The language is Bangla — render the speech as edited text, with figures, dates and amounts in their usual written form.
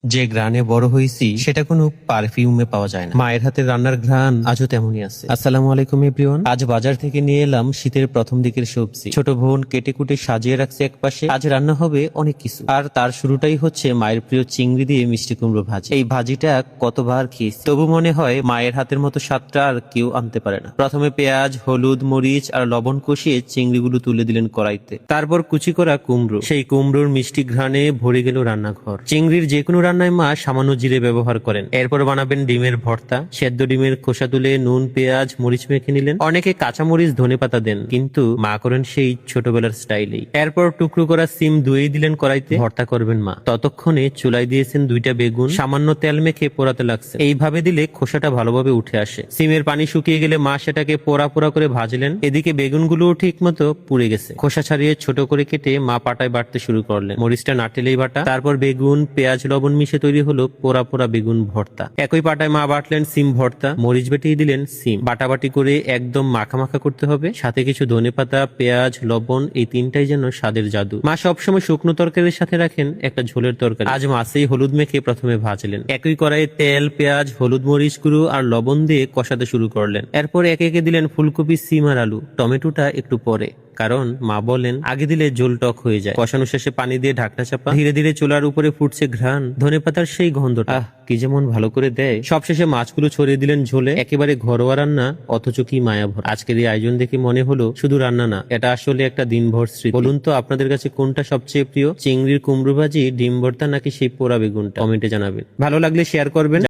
যে গ্রানে বড় হয়েছি সেটা কোনো পারফিউমে পাওয়া যায় না। মায়ের হাতের রান্নার ঘ্রাণ আজও তেমনই আছে। আসসালামু আলাইকুম এভরিওয়ান। আজ বাজার থেকে নিয়ে এলাম শীতের প্রথম দিকের সবজি। ছোট বোন কেটে কুটে সাজিয়ে রাখছে এক পাশে। আজ রান্না হবে অনেক কিছু, আর তার শুরুটাই হচ্ছে মায়ের প্রিয় চিংড়ি দিয়ে মিষ্টি কুমড়ো ভাজি। এই ভাজিটা কতবার খেয়েছি, তবু মনে হয় মায়ের হাতের মতো স্বাদটা আর কেউ আনতে পারে না। প্রথমে পেঁয়াজ, হলুদ, মরিচ আর লবণ কষিয়ে চিংড়িগুলো তুলে দিলেন কড়াইতে। তারপর কুচি করা কুমড়ো, সেই কুমড়োর মিষ্টি ঘ্রাণে ভরে গেল রান্নাঘর। চিংড়ির যে কোনো রান্নায় মা সামান্য জিরে ব্যবহার করেন। এরপর বানাবেন ডিমের ভর্তা। সেদ্ধ ডিমের খোসা তুলে নুন, পেঁয়াজ, মরিচ মেখে নিলেন। অনেকে কাঁচামরিচ, ধনেপাতা দেন, কিন্তু মা করেন সেই ছোটবেলার স্টাইলেই। এরপর টুকরো করা সিম ধুয়ে দিলেন কড়াইতে। ভর্তা করবেন মা। ততক্ষণে চুলায় দিয়েছেন 2টা বেগুন। সামান্য তেল মেখে পোড়াতে লাগছে। এইভাবে দিলে খোসাটা ভালোভাবে উঠে আসে। সিমের পানি শুকিয়ে গেলে মা সেটাকে পোড়া পোড়া করে ভাজলেন। এদিকে বেগুনগুলোও ঠিক মতো পুড়ে গেছে। খোসা ছাড়িয়ে ছোট করে কেটে মা পাটায় বাটতে শুরু করলেন। মরিচটা নাটেলেই বাটা। তারপর বেগুন, পেঁয়াজ, লবণ মিশে তৈরি হলো পোড়া পোড়া বেগুন ভর্তা। একই পাটায় মা বাটলেন সিম ভর্তা। মরিচ বেটে দিলেন সিম। বাটাবাটি করে একদম মাখা মাখা করতে হবে। সাথে কিছু ধনেপাতা, পেঁয়াজ, লবণ, এই তিনটাই যেন স্বাদের জাদু। মা সবসময় শুকনো তরকারির সাথে রাখেন একটা ঝোলের তরকারি। আজ মাছেই হলুদ মেখে প্রথমে ভাজলেন। একই কড়াইয়ে তেল, পেঁয়াজ, হলুদ, মরিচ গুঁড়ো আর লবণ দিয়ে কষাতে শুরু করলেন। এরপর একে একে দিলেন ফুলকপি, সিম আর আলু। টমেটোটা একটু পরে, কারণ মা বলেন আগে দিলে ঝোল টক হয়ে যায়। কষানো শেষে পানি দিয়ে ঢাকনা চাপা। ধীরে ধীরে চুলার উপরে ফুটছে ঘ্রাণ। ধনেপাতার সেই গন্ধটা কি যেমন ভালো করে দেয়। সবশেষে মাছগুলো ছড়িয়ে দিলেন ঝোলে। একেবারে ঘরোয়া রান্না, অথচ কি মায়াভর। আজকের এই আয়োজন দেখে মনে হলো শুধু রান্না না, এটা আসলে একটা দিনভর স্মৃতি। বলুন তো আপনাদের কাছে কোনটা সবচেয়ে প্রিয়? চিংড়ির কুমড়ো ভাজি, ডিম ভর্তা, নাকি সেই পোড়া বেগুনটা? কমেন্টে জানাবেন। ভালো লাগলে শেয়ার করবেন।